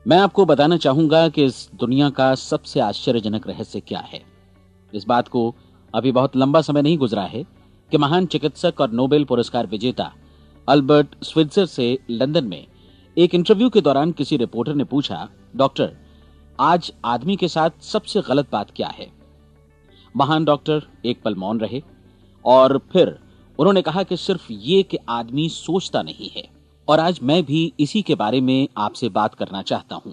मैं आपको बताना चाहूंगा कि इस दुनिया का सबसे आश्चर्यजनक रहस्य क्या है। इस बात को अभी बहुत लंबा समय नहीं गुजरा है कि महान चिकित्सक और नोबेल पुरस्कार विजेता अल्बर्ट स्विट्जर से लंदन में एक इंटरव्यू के दौरान किसी रिपोर्टर ने पूछा, डॉक्टर, आज आदमी के साथ सबसे गलत बात क्या है। महान डॉक्टर एक पल मौन रहे और फिर उन्होंने कहा कि सिर्फ ये कि आदमी सोचता नहीं है। और आज मैं भी इसी के बारे में आपसे बात करना चाहता हूं।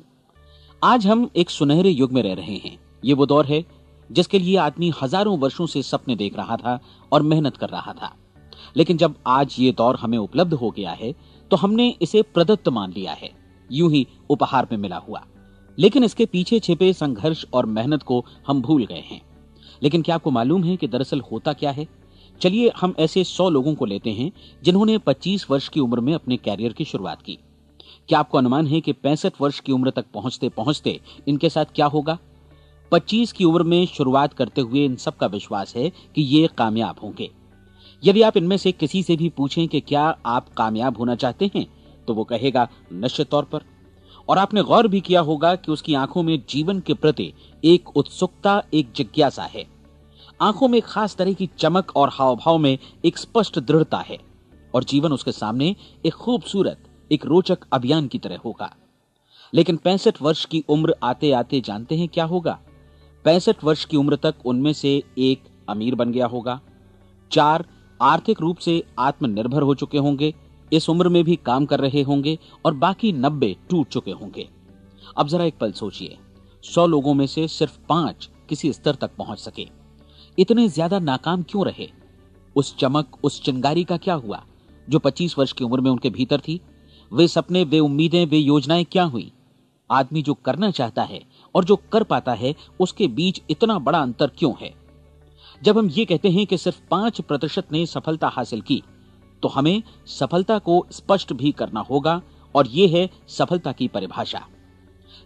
आज हम एक सुनहरे युग में रह रहे हैं। ये वो दौर है जिसके लिए आदमी हजारों वर्षों से सपने देख रहा था और मेहनत कर रहा था। लेकिन जब आज ये दौर हमें उपलब्ध हो गया है तो हमने इसे प्रदत्त मान लिया है, यूं ही उपहार में मिला हुआ। लेकिन इसके पीछे छिपे संघर्ष और मेहनत को हम भूल गए हैं। लेकिन क्या आपको मालूम है कि दरअसल होता क्या है? चलिए हम ऐसे 100 लोगों को लेते हैं जिन्होंने 25 वर्ष की उम्र में अपने कैरियर की शुरुआत की। क्या आपको अनुमान है कि 65 वर्ष की उम्र तक पहुंचते पहुंचते इनके साथ क्या होगा? 25 की उम्र में शुरुआत करते हुए इन सब का विश्वास है कि ये कामयाब होंगे। यदि आप इनमें से किसी से भी पूछें कि क्या आप कामयाब होना चाहते हैं, तो वो कहेगा निश्चित तौर पर। और आपने गौर भी किया होगा कि उसकी आंखों में जीवन के प्रति एक उत्सुकता, एक जिज्ञासा है। आंखों में खास तरह की चमक और हाव भाव में एक स्पष्ट दृढ़ता है और जीवन उसके सामने एक खूबसूरत, एक रोचक अभियान की तरह होगा। लेकिन 65 वर्ष की उम्र आते आते जानते हैं क्या होगा? 65 वर्ष की उम्र तक उनमें से एक अमीर बन गया होगा, 4 आर्थिक रूप से आत्मनिर्भर हो चुके होंगे, इस उम्र में भी काम कर रहे होंगे और बाकी 90 टूट चुके होंगे। अब जरा एक पल सोचिए, 100 लोगों में से सिर्फ 5 किसी स्तर तक पहुंच सके। इतने ज्यादा नाकाम क्यों रहे? उस चमक, उस चिंगारी का क्या हुआ जो 25 वर्ष की उम्र में उनके भीतर थी? वे सपने, वे उम्मीदें, वे योजनाएं क्या हुई? आदमी जो करना चाहता है और जो कर पाता है, उसके बीच इतना बड़ा अंतर क्यों है? जब हम ये कहते हैं कि सिर्फ 5% ने सफलता हासिल की, तो हमें सफलता को स्पष्ट भी करना होगा और यह है सफलता की परिभाषा।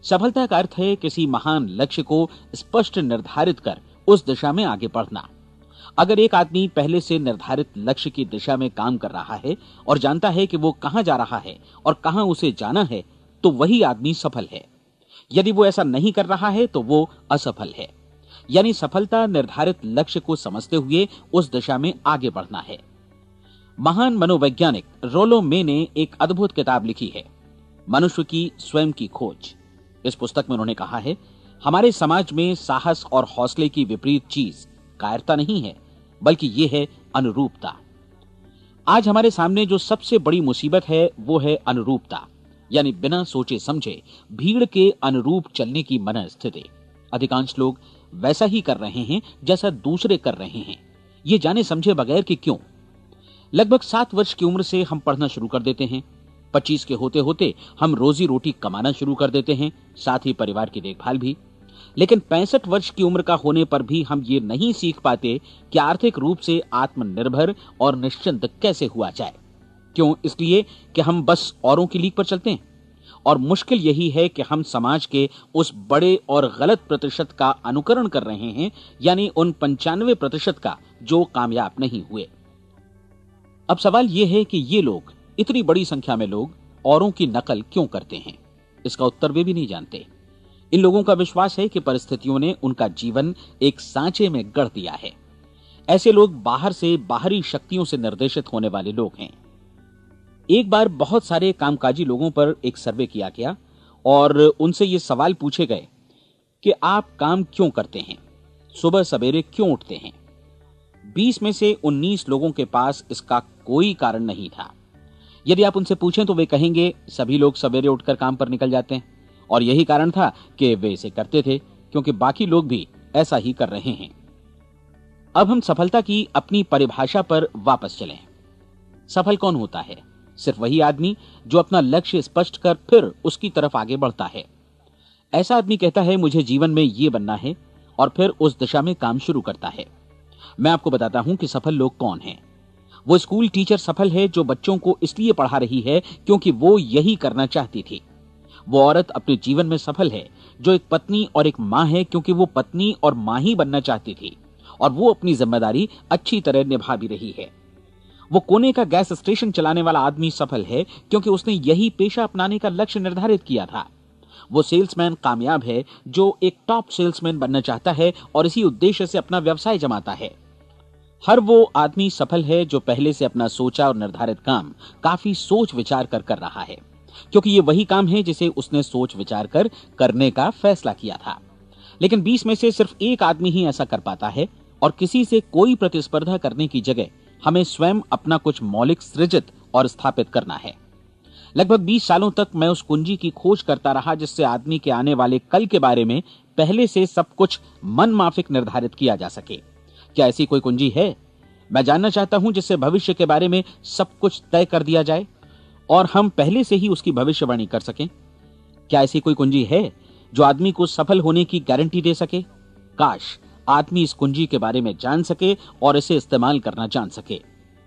सफलता का अर्थ है किसी महान लक्ष्य को स्पष्ट निर्धारित कर उस दिशा में आगे बढ़ना। अगर एक आदमी पहले से निर्धारित लक्ष्य की दिशा में काम कर रहा है और जानता है कि वो कहां जा रहा है और कहां उसे जाना है, तो वही आदमी सफल है। यदि वो ऐसा नहीं कर रहा है तो वो असफल है। यानी सफलता निर्धारित लक्ष्य को समझते हुए उस दिशा में आगे बढ़ना है। महान मनोवैज्ञानिक रोलो मे ने एक अद्भुत किताब लिखी है, मनुष्य की स्वयं की खोज। इस पुस्तक में उन्होंने कहा है, हमारे समाज में साहस और हौसले की विपरीत चीज कायरता नहीं है, बल्कि यह है अनुरूपता। आज हमारे सामने जो सबसे बड़ी मुसीबत है वो है अनुरूपता, यानी बिना सोचे समझे भीड़ के अनुरूप चलने की मनस्थिति। अधिकांश लोग वैसा ही कर रहे हैं जैसा दूसरे कर रहे हैं, ये जाने समझे बगैर कि क्यों। लगभग 7 वर्ष की उम्र से हम पढ़ना शुरू कर देते हैं। 25 के होते होते हम रोजी रोटी कमाना शुरू कर देते हैं, साथ ही परिवार की देखभाल भी। लेकिन 65 वर्ष की उम्र का होने पर भी हम ये नहीं सीख पाते कि आर्थिक रूप से आत्मनिर्भर और निश्चिंत कैसे हुआ जाए। क्यों? इसलिए कि हम बस औरों की लीक पर चलते हैं। और मुश्किल यही है कि हम समाज के उस बड़े और गलत प्रतिशत का अनुकरण कर रहे हैं, यानी उन 95% का जो कामयाब नहीं हुए। अब सवाल यह है कि ये लोग, इतनी बड़ी संख्या में लोग, औरों की नकल क्यों करते हैं? इसका उत्तर वे भी नहीं जानते। इन लोगों का विश्वास है कि परिस्थितियों ने उनका जीवन एक सांचे में गढ़ दिया है। ऐसे लोग बाहर से बाहरी शक्तियों से निर्देशित होने वाले लोग हैं। एक बार बहुत सारे कामकाजी लोगों पर एक सर्वे किया गया और उनसे ये सवाल पूछे गए कि आप काम क्यों करते हैं, सुबह सवेरे क्यों उठते हैं। 20 में से 19 लोगों के पास इसका कोई कारण नहीं था। यदि आप उनसे पूछें तो वे कहेंगे सभी लोग सवेरे उठकर काम पर निकल जाते हैं और यही कारण था कि वे इसे करते थे क्योंकि बाकी लोग भी ऐसा ही कर रहे हैं। अब हम सफलता की अपनी परिभाषा पर वापस चलें। सफल कौन होता है? सिर्फ वही आदमी जो अपना लक्ष्य स्पष्ट कर फिर उसकी तरफ आगे बढ़ता है। ऐसा आदमी कहता है मुझे जीवन में ये बनना है और फिर उस दिशा में काम शुरू करता है। मैं आपको बताता हूं कि सफल लोग कौन हैं। वो स्कूल टीचर सफल है जो बच्चों को इसलिए पढ़ा रही है क्योंकि वो यही करना चाहती थी। वो औरत अपने जीवन में सफल है जो एक पत्नी और एक मां है क्योंकि वो पत्नी और मां ही बनना चाहती थी और वो अपनी जिम्मेदारी अच्छी तरह निभा भी रही है। वो कोने का गैस स्टेशन चलाने वाला आदमी सफल है क्योंकि उसने यही पेशा अपनाने का लक्ष्य निर्धारित किया था। वो सेल्समैन कामयाब है जो एक टॉप सेल्समैन बनना चाहता है और इसी उद्देश्य से अपना व्यवसाय जमाता है। हर वो आदमी सफल है जो पहले से अपना सोचा और निर्धारित काम काफी सोच विचार कर रहा है, क्योंकि ये वही काम है जिसे उसने सोच विचार कर करने का फैसला किया था। लेकिन 20 में से सिर्फ एक आदमी ही ऐसा कर पाता है, और किसी से कोई प्रतिस्पर्धा करने की जगह हमें स्वयं अपना कुछ मौलिक सृजित और स्थापित करना है। लगभग 20 सालों तक मैं उस कुंजी की खोज करता रहा जिससे आदमी के आने वाले कल के बारे में पहले से सब कुछ मन माफिक निर्धारित किया जा सके। क्या ऐसी कोई कुंजी है? मैं जानना चाहता हूं जिससे भविष्य के बारे में सब कुछ तय कर दिया जाए और हम पहले से ही उसकी भविष्यवाणी कर सकें। क्या ऐसी कोई कुंजी है जो आदमी को सफल होने की गारंटी दे सके? काश आदमी इस कुंजी के बारे में जान सके और इसे इस्तेमाल करना जान सके।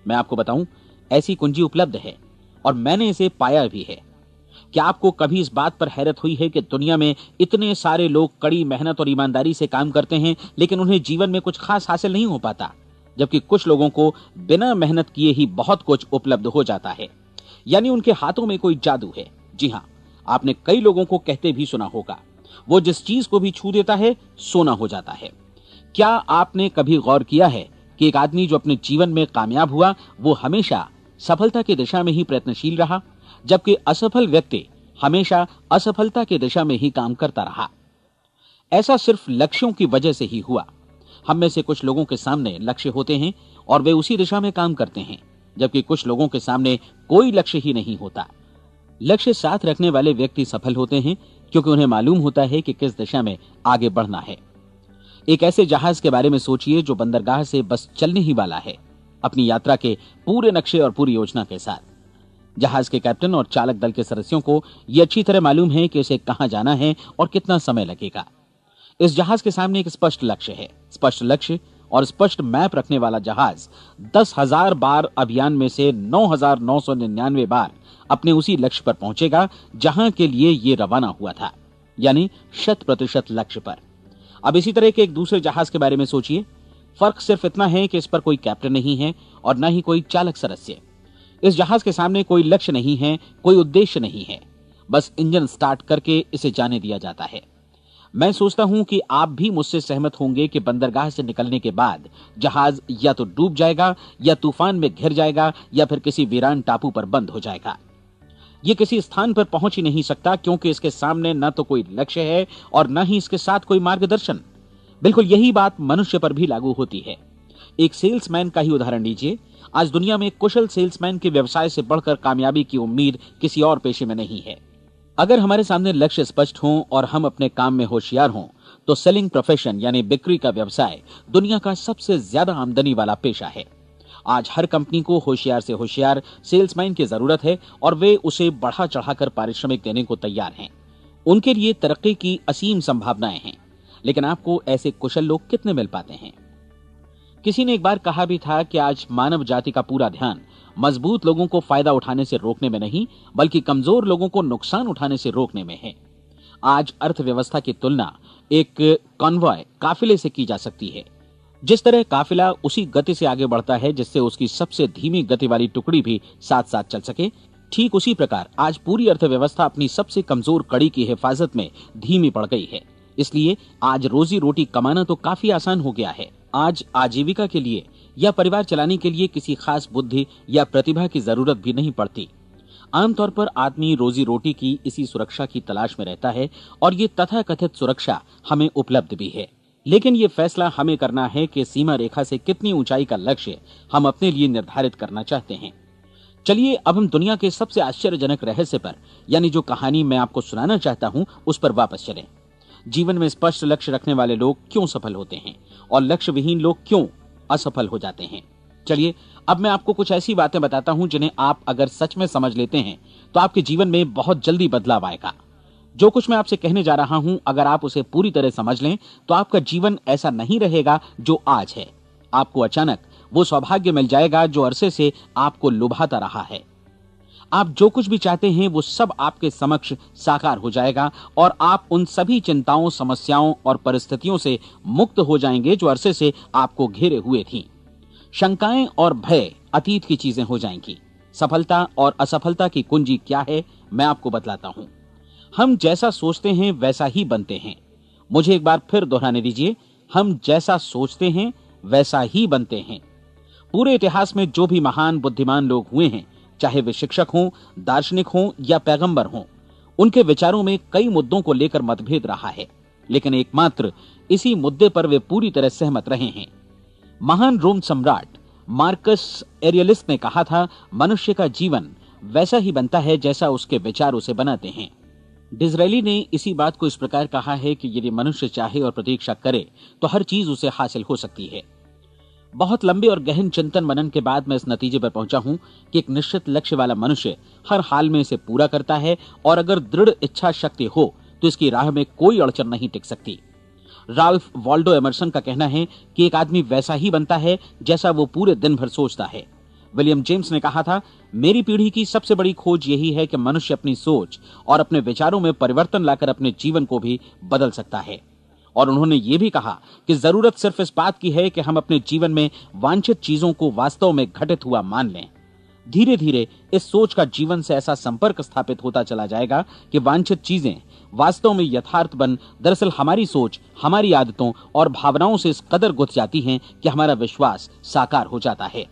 मैं आपको बताऊं, ऐसी कुंजी उपलब्ध है और मैंने इसे पाया भी है। क्या आपको कभी इस बात पर हैरत हुई है कि दुनिया में इतने सारे लोग कड़ी मेहनत और ईमानदारी से काम करते हैं, लेकिन उन्हें जीवन में कुछ खास हासिल नहीं हो पाता, जबकि कुछ लोगों को बिना मेहनत किए ही बहुत कुछ उपलब्ध हो जाता है। यानी उनके हाथों में कोई जादू है। जी हां, आपने कई लोगों को कहते भी सुना होगा, वो जिस चीज को भी छू देता है सोना हो जाता है। क्या आपने कभी गौर किया है कि एक आदमी जो अपने जीवन में कामयाब हुआ वो हमेशा सफलता की दिशा में ही प्रयत्नशील रहा, जबकि असफल व्यक्ति हमेशा असफलता की दिशा में ही काम करता रहा? ऐसा सिर्फ लक्ष्यों की वजह से ही हुआ। हम में से कुछ लोगों के सामने लक्ष्य होते हैं और वे उसी दिशा में काम करते हैं, जबकि कुछ लोगों के सामने कोई लक्ष्य ही नहीं होता। लक्ष्य साथ रखने वाले व्यक्ति सफल होते हैं क्योंकि उन्हें मालूम होता है कि किस दिशा में आगे बढ़ना है। एक ऐसे जहाज के बारे में सोचिए जो बंदरगाह से बस चलने ही वाला है, अपनी यात्रा के पूरे नक्शे और पूरी योजना के साथ। जहाज के कैप्टन और चालक दल के सदस्यों को यह अच्छी तरह मालूम है कि उसे कहां जाना है और कितना समय लगेगा। इस जहाज के सामने एक स्पष्ट लक्ष्य है। स्पष्ट लक्ष्य और स्पष्ट मैप रखने वाला जहाज 10,000 बार अभियान में से 9,999 बार अपने उसी लक्ष्य पर पहुंचेगा जहां के लिए ये रवाना हुआ था, यानी 100% लक्ष्य पर। अब इसी तरह के एक दूसरे जहाज के बारे में सोचिए। फर्क सिर्फ इतना है कि इस पर कोई कैप्टन नहीं है और न ही कोई चालक सदस्य। इस जहाज के सामने कोई लक्ष्य नहीं है, कोई उद्देश्य नहीं है, बस इंजन स्टार्ट करके इसे जाने दिया जाता है। मैं सोचता हूं कि आप भी मुझसे सहमत होंगे कि बंदरगाह से निकलने के बाद जहाज या तो डूब जाएगा या तूफान में घिर जाएगा या फिर किसी वीरान टापू पर बंद हो जाएगा। ये किसी स्थान पर पहुंच ही नहीं सकता क्योंकि इसके सामने न तो कोई लक्ष्य है और न ही इसके साथ कोई मार्गदर्शन। बिल्कुल यही बात मनुष्य पर भी लागू होती है। एक सेल्समैन का ही उदाहरण लीजिए। आज दुनिया में कुशल सेल्समैन के व्यवसाय से बढ़कर कामयाबी की उम्मीद किसी और पेशे में नहीं है। अगर हमारे सामने लक्ष्य स्पष्ट हों और हम अपने काम में होशियार हों तो सेलिंग प्रोफेशन यानी बिक्री का व्यवसाय दुनिया का सबसे ज्यादा आमदनी वाला पेशा है। आज हर कंपनी को होशियार से होशियार सेल्समैन की जरूरत है और वे उसे बढ़ा चढ़ाकर पारिश्रमिक देने को तैयार हैं। उनके लिए तरक्की की असीम संभावनाएं हैं, लेकिन आपको ऐसे कुशल लोग कितने मिल पाते हैं? किसी ने एक बार कहा भी था कि आज मानव जाति का पूरा ध्यान मजबूत लोगों को फायदा उठाने से रोकने में नहीं, बल्कि कमजोर लोगों को नुकसान उठाने से रोकने में है। आज अर्थव्यवस्था की तुलना एक कॉन्वॉय काफिले से की जा सकती है। जिस तरह काफिला उसी गति से आगे बढ़ता है जिससे उसकी सबसे धीमी गति वाली टुकड़ी भी साथ साथ चल सके, ठीक उसी प्रकार आज पूरी अर्थव्यवस्था अपनी सबसे कमजोर कड़ी की हिफाजत में धीमी पड़ गई है। इसलिए आज रोजी रोटी कमाना तो काफी आसान हो गया है। आज आजीविका के लिए या परिवार चलाने के लिए किसी खास बुद्धि या प्रतिभा की जरूरत भी नहीं पड़ती। आमतौर पर आदमी रोजी रोटी की इसी सुरक्षा की तलाश में रहता है और ये तथाकथित सुरक्षा हमें उपलब्ध भी है। लेकिन ये फैसला हमें करना है कि सीमा रेखा से कितनी ऊंचाई का लक्ष्य हम अपने लिए निर्धारित करना चाहते हैं। चलिए अब हम दुनिया के सबसे आश्चर्यजनक रहस्य पर, यानी जो कहानी मैं आपको सुनाना चाहता हूं, उस पर वापस चलें। जीवन में स्पष्ट लक्ष्य रखने वाले लोग क्यों सफल होते हैं और लक्ष्य विहीन लोग क्यों असफल हो जाते हैं? चलिए अब मैं आपको कुछ ऐसी बातें बताता हूं जिन्हें आप अगर सच में समझ लेते हैं तो आपके जीवन में बहुत जल्दी बदलाव आएगा। जो कुछ मैं आपसे कहने जा रहा हूं, अगर आप उसे पूरी तरह समझ लें तो आपका जीवन ऐसा नहीं रहेगा जो आज है। आपको अचानक वो सौभाग्य मिल जाएगा जो अरसे से आपको लुभाता रहा है। आप जो कुछ भी चाहते हैं वो सब आपके समक्ष साकार हो जाएगा और आप उन सभी चिंताओं, समस्याओं और परिस्थितियों से मुक्त हो जाएंगे जो अरसे से आपको घेरे हुए थीं। शंकाएं और भय अतीत की चीजें हो जाएंगी। सफलता और असफलता की कुंजी क्या है, मैं आपको बतलाता हूं। हम जैसा सोचते हैं वैसा ही बनते हैं। मुझे एक बार फिर दोहराने दीजिए, हम जैसा सोचते हैं वैसा ही बनते हैं। पूरे इतिहास में जो भी महान बुद्धिमान लोग हुए हैं, चाहे वे शिक्षक हों, दार्शनिक हों या पैगंबर हों, उनके विचारों में कई मुद्दों को लेकर मतभेद रहा है, लेकिन एकमात्र इसी मुद्दे पर वे पूरी तरह सहमत रहे हैं। महान रोम सम्राट मार्कस एरियलिस ने कहा था, मनुष्य का जीवन वैसा ही बनता है जैसा उसके विचार उसे बनाते हैं। डिज़रायली ने इसी बात को इस प्रकार कहा है कि यदि मनुष्य चाहे और प्रतीक्षा करे तो हर चीज उसे हासिल हो सकती है। बहुत लंबे और गहन चिंतन मनन के बाद मैं इस नतीजे पर पहुंचा हूं कि एक निश्चित लक्ष्य वाला मनुष्य हर हाल में इसे पूरा करता है, और अगर दृढ़ इच्छा शक्ति हो तो इसकी राह में कोई अड़चन नहीं टिक सकती। राल्फ वॉल्डो एमर्सन का कहना है कि एक आदमी वैसा ही बनता है जैसा वो पूरे दिन भर सोचता है। विलियम जेम्स ने कहा था, मेरी पीढ़ी की सबसे बड़ी खोज यही है कि मनुष्य अपनी सोच और अपने विचारों में परिवर्तन लाकर अपने जीवन को भी बदल सकता है। और उन्होंने ये भी कहा कि जरूरत सिर्फ इस बात की है कि हम अपने जीवन में वांछित चीजों को वास्तव में घटित हुआ मान लें। धीरे धीरे इस सोच का जीवन से ऐसा संपर्क स्थापित होता चला जाएगा कि वांछित चीजें वास्तव में यथार्थ बन दरअसल हमारी सोच, हमारी आदतों और भावनाओं से इस कदर गुथ जाती हैं कि हमारा विश्वास साकार हो जाता है।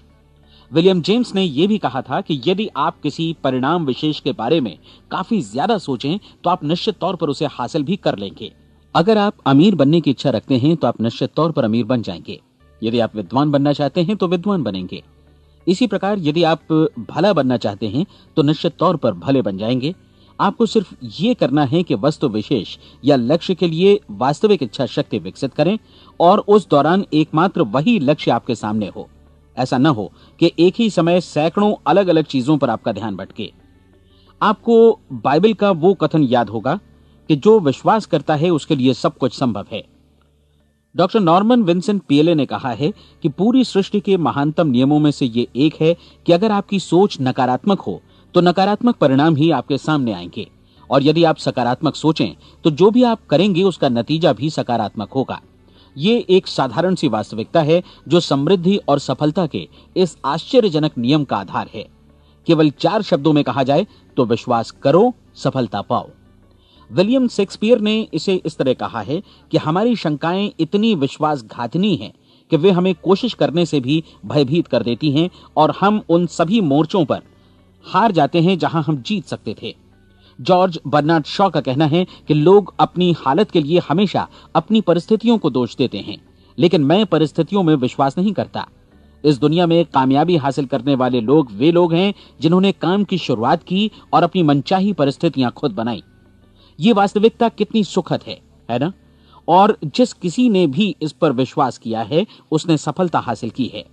विलियम जेम्स ने यह भी कहा था कि यदि आप किसी परिणाम विशेष के बारे में काफी ज्यादा सोचें तो आप निश्चित तौर पर उसे हासिल भी कर लेंगे। अगर आप अमीर बनने की इच्छा रखते हैं तो आप निश्चित तौर पर अमीर बन जाएंगे। यदि आप विद्वान बनना चाहते हैं तो विद्वान बनेंगे। इसी प्रकार यदि आप भला बनना चाहते हैं तो निश्चित तौर पर भले बन जाएंगे। आपको सिर्फ ये करना है कि वस्तु विशेष या लक्ष्य के लिए वास्तविक इच्छा शक्ति विकसित करें, और उस दौरान एकमात्र वही लक्ष्य आपके सामने हो। ऐसा न हो कि एक ही समय सैकड़ों अलग अलग चीजों पर आपका ध्यान भटके। आपको बाइबल का वो कथन याद होगा कि जो विश्वास करता है उसके लिए सब कुछ संभव है। डॉक्टर नॉर्मन विंसेंट पीएले ने कहा है कि पूरी सृष्टि के महानतम नियमों में से ये एक है कि अगर आपकी सोच नकारात्मक हो तो नकारात्मक परिणाम ही आपके सामने आएंगे, और यदि आप सकारात्मक सोचें तो जो भी आप करेंगे उसका नतीजा भी सकारात्मक होगा। ये एक साधारण सी वास्तविकता है जो समृद्धि और सफलता के इस आश्चर्यजनक नियम का आधार है। केवल 4 शब्दों में कहा जाए तो विश्वास करो, सफलता पाओ। विलियम शेक्सपियर ने इसे इस तरह कहा है कि हमारी शंकाएं इतनी विश्वासघातिनी हैं कि वे हमें कोशिश करने से भी भयभीत कर देती हैं, और हम उन सभी मोर्चों पर हार जाते हैं जहां हम जीत सकते थे। जॉर्ज बर्नार्ड शॉ का कहना है कि लोग अपनी हालत के लिए हमेशा अपनी परिस्थितियों को दोष देते हैं, लेकिन मैं परिस्थितियों में विश्वास नहीं करता। इस दुनिया में कामयाबी हासिल करने वाले लोग वे लोग हैं जिन्होंने काम की शुरुआत की और अपनी मनचाही परिस्थितियां खुद बनाई। ये वास्तविकता कितनी सुखद है ना? और जिस किसी ने भी इस पर विश्वास किया है उसने सफलता हासिल की है।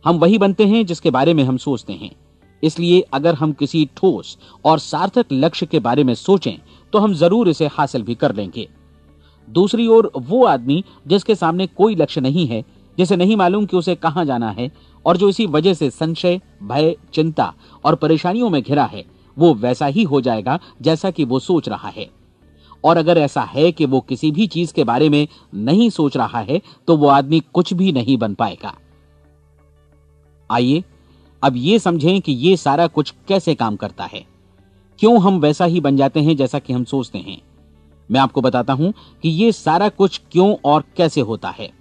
हम वही बनते हैं जिसके बारे में हम सोचते हैं। इसलिए अगर हम किसी ठोस और सार्थक लक्ष्य के बारे में सोचें तो हम जरूर इसे हासिल भी कर लेंगे। दूसरी ओर वो आदमी जिसके सामने कोई लक्ष्य नहीं है, जिसे नहीं मालूम कि उसे कहां जाना है, और जो इसी वजह से संशय, भय, चिंता और परेशानियों में घिरा है, वो वैसा ही हो जाएगा जैसा कि वो सोच रहा है। और अगर ऐसा है कि वो किसी भी चीज के बारे में नहीं सोच रहा है तो वो आदमी कुछ भी नहीं बन पाएगा। आइए अब ये समझें कि ये सारा कुछ कैसे काम करता है, क्यों हम वैसा ही बन जाते हैं जैसा कि हम सोचते हैं। मैं आपको बताता हूं कि ये सारा कुछ क्यों और कैसे होता है।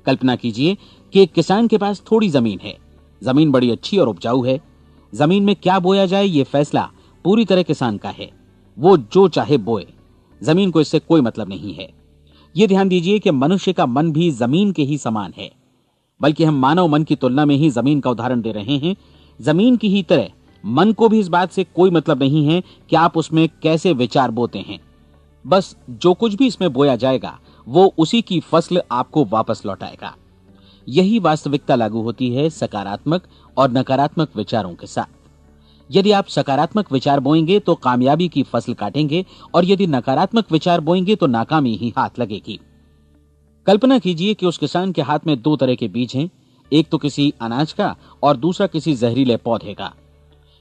कल्पना कीजिए कि एक किसान के पास थोड़ी जमीन है। जमीन बड़ी अच्छी और उपजाऊ है। जमीन में क्या बोया जाए ये फैसला पूरी तरह किसान का है। वो जो चाहे बोए, जमीन को इससे कोई मतलब नहीं है। ये ध्यान दीजिए कि मनुष्य का मन भी जमीन के ही समान है, बल्कि हम मानव मन की तुलना में ही जमीन का उदाहरण दे रहे हैं। जमीन की ही तरह मन को भी इस बात से कोई मतलब नहीं है कि आप उसमें कैसे विचार बोते हैं। बस जो कुछ भी इसमें बोया जाएगा वो उसी की फसल आपको वापस लौटाएगा। यही वास्तविकता लागू होती है सकारात्मक और नकारात्मक विचारों के साथ। यदि आप सकारात्मक विचार बोएंगे तो कामयाबी की फसल काटेंगे, और यदि नकारात्मक विचार बोएंगे तो नाकामी ही हाथ लगेगी। कल्पना कीजिए कि उस किसान के हाथ में 2 तरह के बीज हैं, एक तो किसी अनाज का और दूसरा किसी जहरीले पौधे का।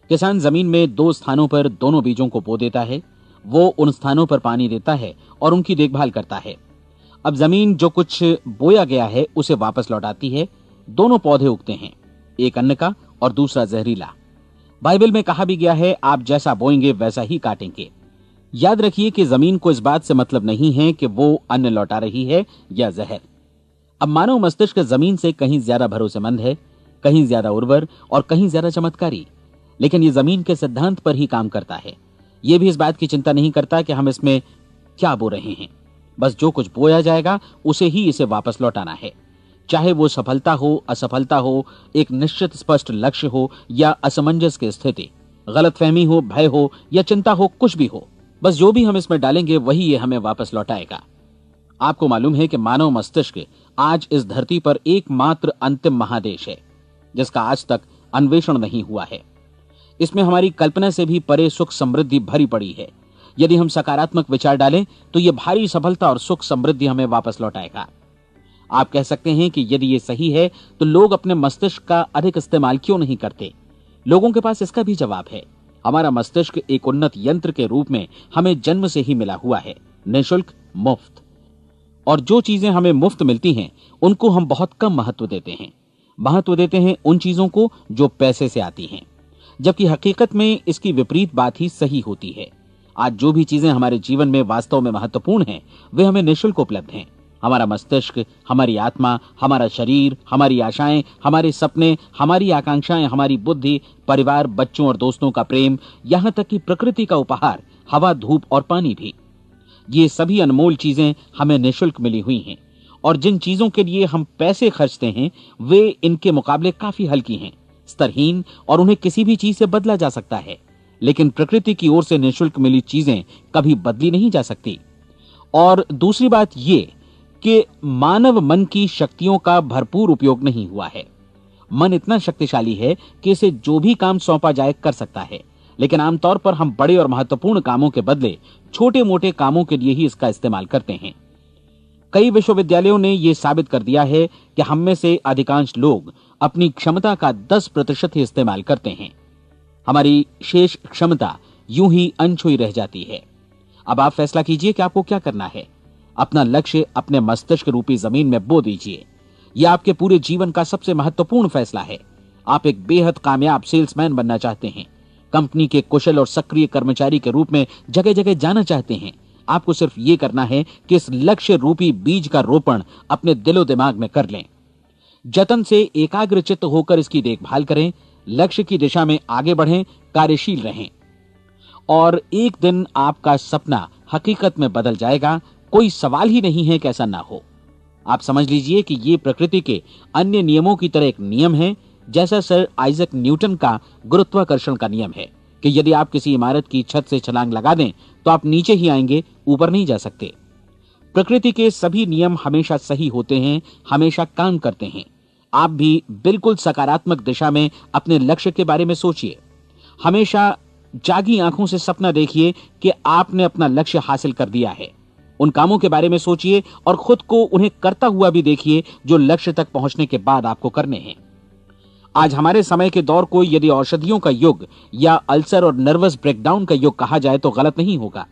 किसान जमीन में 2 स्थानों पर दोनों बीजों को बो देता है। वो उन स्थानों पर पानी देता है और उनकी देखभाल करता है। अब जमीन जो कुछ बोया गया है उसे वापस लौटाती है। दोनों पौधे उगते हैं, एक अन्न का और दूसरा जहरीला। बाइबल में कहा भी गया है, आप जैसा बोएंगे वैसा ही काटेंगे। याद रखिए कि जमीन को इस बात से मतलब नहीं है कि वो अन्न लौटा रही है या जहर। अब मानव मस्तिष्क जमीन से कहीं ज्यादा भरोसेमंद है, कहीं ज्यादा उर्वर और कहीं ज्यादा चमत्कारी, लेकिन ये जमीन के सिद्धांत पर ही काम करता है। ये भी इस बात की चिंता नहीं करता कि हम इसमें क्या बो रहे हैं। बस जो कुछ बोया जाएगा उसे ही इसे वापस लौटाना है, चाहे वो सफलता हो, असफलता हो, एक निश्चित स्पष्ट लक्ष्य हो या असमंजस की स्थिति, गलतफहमी हो, भय हो या चिंता हो, कुछ भी हो। बस जो भी हम इसमें डालेंगे वही ये हमें वापस लौटाएगा। आपको मालूम है कि मानव मस्तिष्क आज इस धरती पर एकमात्र अंतिम महादेश है जिसका आज तक अन्वेषण नहीं हुआ है। इसमें हमारी कल्पना से भी परे सुख समृद्धि भरी पड़ी है। यदि हम सकारात्मक विचार डालें तो यह भारी सफलता और सुख समृद्धि हमें वापस लौटाएगा। आप कह सकते हैं कि यदि ये सही है तो लोग अपने मस्तिष्क का अधिक इस्तेमाल क्यों नहीं करते? लोगों के पास इसका भी जवाब है। हमारा मस्तिष्क एक उन्नत यंत्र के रूप में हमें जन्म से ही मिला हुआ है, निःशुल्क, मुफ्त। और जो चीजें हमें मुफ्त मिलती हैं उनको हम बहुत कम महत्व देते हैं। महत्व देते हैं उन चीजों को जो पैसे से आती हैं, जबकि हकीकत में इसकी विपरीत बात ही सही होती है। आज जो भी चीजें हमारे जीवन में वास्तव में महत्वपूर्ण हैं वे हमें निःशुल्क उपलब्ध हैं। हमारा मस्तिष्क, हमारी आत्मा, हमारा शरीर, हमारी आशाएं, हमारे सपने, हमारी आकांक्षाएं, हमारी बुद्धि, परिवार, बच्चों और दोस्तों का प्रेम, यहां तक कि प्रकृति का उपहार, हवा, धूप और पानी भी। ये सभी अनमोल चीजें हमें निःशुल्क मिली हुई हैं, और जिन चीजों के लिए हम पैसे खर्चते हैं वे इनके मुकाबले काफी हल्की हैं, स्तरहीन, और उन्हें किसी भी चीज से बदला जा सकता है। लेकिन प्रकृति की ओर से निःशुल्क मिली चीजें कभी बदली नहीं जा सकती। और दूसरी बात ये कि मानव मन की शक्तियों का भरपूर उपयोग नहीं हुआ है। मन इतना शक्तिशाली है कि इसे जो भी काम सौंपा जाए कर सकता है, लेकिन आमतौर पर हम बड़े और महत्वपूर्ण कामों के बदले छोटे मोटे कामों के लिए ही इसका इस्तेमाल करते हैं। कई विश्वविद्यालयों ने यह साबित कर दिया है कि हम में से अधिकांश लोग अपनी क्षमता का 10% ही इस्तेमाल करते हैं। हमारी शेष क्षमता यूं ही अनछुई रह जाती है। अब आप फैसला कीजिए कि आपको क्या करना है। अपना लक्ष्य अपने मस्तिष्क रूपी जमीन में बो दीजिए। यह आपके पूरे जीवन का सबसे महत्वपूर्ण फैसला है। आप एक बेहद कामयाब सेल्समैन बनना चाहते हैं, कंपनी के कुशल और सक्रिय कर्मचारी के रूप में जगह जगह जाना चाहते हैं। आपको सिर्फ ये करना है कि इस लक्ष्य रूपी बीज का रोपण अपने दिलो दिमाग में कर लें। जतन से एकाग्रचित्त होकर इसकी देखभाल करें, लक्ष्य की दिशा में आगे बढ़ें, कार्यशील रहें, और एक दिन आपका सपना हकीकत में बदल जाएगा। कोई सवाल ही नहीं है कि ऐसा ना हो। आप समझ लीजिए कि ये प्रकृति के अन्य नियमों की तरह एक नियम है, जैसा सर आइजक न्यूटन का गुरुत्वाकर्षण का नियम है कि यदि आप किसी इमारत की छत से छलांग लगा दें तो आप नीचे ही आएंगे, ऊपर नहीं जा सकते। प्रकृति के सभी नियम हमेशा सही होते हैं, हमेशा काम करते हैं। आप भी बिल्कुल सकारात्मक दिशा में अपने लक्ष्य के बारे में सोचिए। हमेशा जागी आंखों से सपना देखिए कि आपने अपना लक्ष्य हासिल कर दिया है। उन कामों के बारे में सोचिए और खुद को उन्हें करता हुआ भी देखिए जो लक्ष्य तक पहुंचने के बाद आपको करने हैं। आज हमारे समय के दौर को यदि औषधियों का युग या अल्सर और नर्वस ब्रेकडाउन का युग कहा जाए तो गलत नहीं होगा।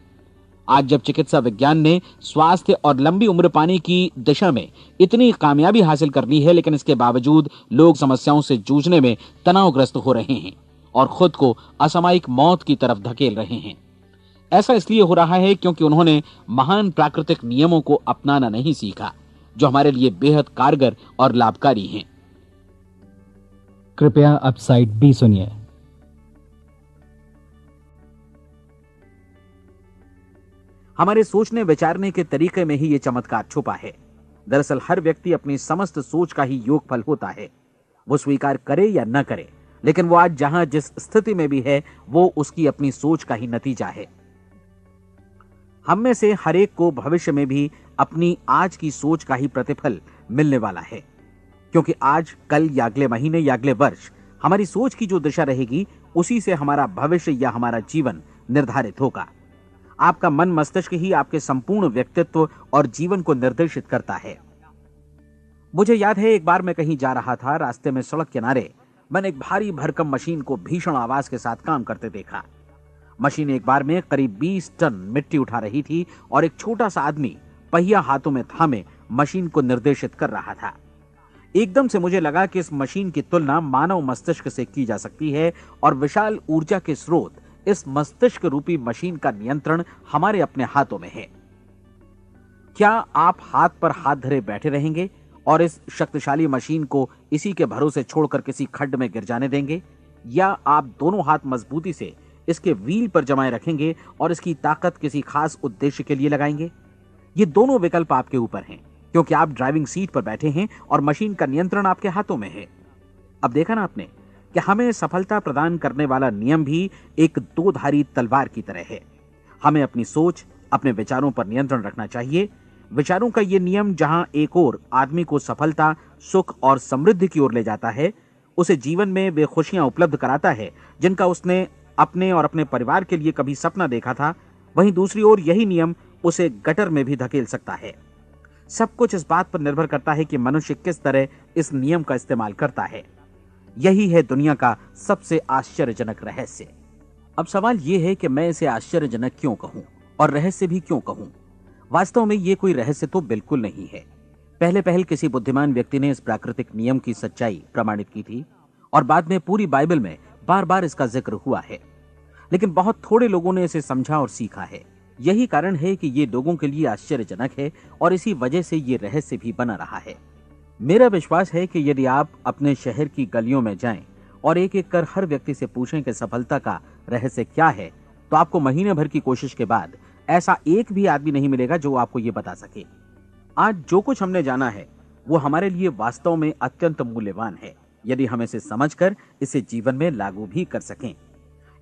आज जब चिकित्सा विज्ञान ने स्वास्थ्य और लंबी उम्र पाने की दिशा में इतनी कामयाबी हासिल कर ली है, लेकिन इसके बावजूद लोग समस्याओं से जूझने में तनावग्रस्त हो रहे हैं और खुद को असामयिक मौत की तरफ धकेल रहे हैं। ऐसा इसलिए हो रहा है क्योंकि उन्होंने महान प्राकृतिक नियमों को अपनाना नहीं सीखा, जो हमारे लिए बेहद कारगर और लाभकारी हैं। कृपया अब साइड बी सुनिए। हमारे सोचने विचारने के तरीके में ही ये चमत्कार छुपा है। दरअसल हर व्यक्ति अपनी समस्त सोच का ही योगफल होता है। वो स्वीकार करे या न करे, लेकिन वो आज जहां जिस स्थिति में भी है वो उसकी अपनी सोच का ही नतीजा है। हम में से हर एक को भविष्य में भी अपनी आज की सोच का ही प्रतिफल मिलने वाला है, क्योंकि आज, कल या अगले महीने या अगले वर्ष हमारी सोच की जो दिशा रहेगी उसी से हमारा भविष्य या हमारा जीवन निर्धारित होगा। आपका मन मस्तिष्क ही आपके संपूर्ण व्यक्तित्व और जीवन को निर्देशित करता है। मुझे याद है एक बार मैं कहीं जा रहा था, रास्ते में सड़क किनारे मैंने एक भारी भरकम मशीन को भीषण आवाज के साथ काम करते देखा। मशीन एक बार में करीब 20 टन मिट्टी उठा रही थी और एक छोटा सा आदमी पहिया हाथों में थामे मशीन को निर्देशित कर रहा था। एकदम से मुझे लगा कि इस मशीन की तुलना मानव मस्तिष्क से की जा सकती है और विशाल ऊर्जा के स्रोत इस मस्तिष्क रूपी मशीन का नियंत्रण हमारे अपने हाथों में है। क्या आप हाथ पर हाथ धरे बैठे रहेंगे और इस शक्तिशाली मशीन को इसी के भरोसे छोड़कर किसी खड्ड में गिर जाने देंगे, या आप दोनों हाथ मजबूती से इसके व्हील पर जमाए रखेंगे और इसकी ताकत किसी खास उद्देश्य के लिए लगाएंगे? ये दोनों विकल्प आपके ऊपर हैं, क्योंकि आप ड्राइविंग सीट पर बैठे हैं और मशीन का नियंत्रण आपके हाथों में है। अब देखा ना आपने कि हमें सफलता प्रदान करने वाला नियम भी एक दो-धारी तलवार की तरह है। हमें अपनी सोच, अपने विचारों पर नियंत्रण रखना चाहिए। विचारों का ये नियम जहां एक ओर आदमी को सफलता, सुख और समृद्धि की ओर ले जाता है, उसे जीवन में वे खुशियां उपलब्ध कराता है जिनका उसने अपने और अपने परिवार के लिए कभी सपना देखा था, वहीं दूसरी ओर यही नियम उसे गटर में भी धकेल सकता है। सब कुछ इस बात पर निर्भर करता है कि मनुष्य किस तरह इस नियम का इस्तेमाल करता है। यही है दुनिया का सबसे आश्चर्यजनक रहस्य। अब सवाल यह है कि मैं इसे आश्चर्यजनक क्यों कहूं और रहस्य भी क्यों कहूं? वास्तव में यह कोई रहस्य तो बिल्कुल नहीं है। पहले पहल किसी बुद्धिमान व्यक्ति ने इस प्राकृतिक नियम की सच्चाई प्रमाणित की थी और बाद में पूरी बाइबल में बार बार इसका जिक्र हुआ है, लेकिन बहुत थोड़े लोगों ने इसे समझा और सीखा है। यही कारण है कि ये लोगों के लिए आश्चर्यजनक है और इसी वजह से ये रहस्य भी बना रहा है। मेरा विश्वास है कि यदि आप अपने शहर की गलियों में जाएं और एक एक कर हर व्यक्ति से पूछें कि सफलता का रहस्य क्या है, तो आपको महीने भर की कोशिश के बाद ऐसा एक भी आदमी नहीं मिलेगा जो आपको ये बता सके। आज जो कुछ हमने जाना है वो हमारे लिए वास्तव में अत्यंत मूल्यवान है, यदि हम इसे समझकर इसे जीवन में लागू भी कर सकें।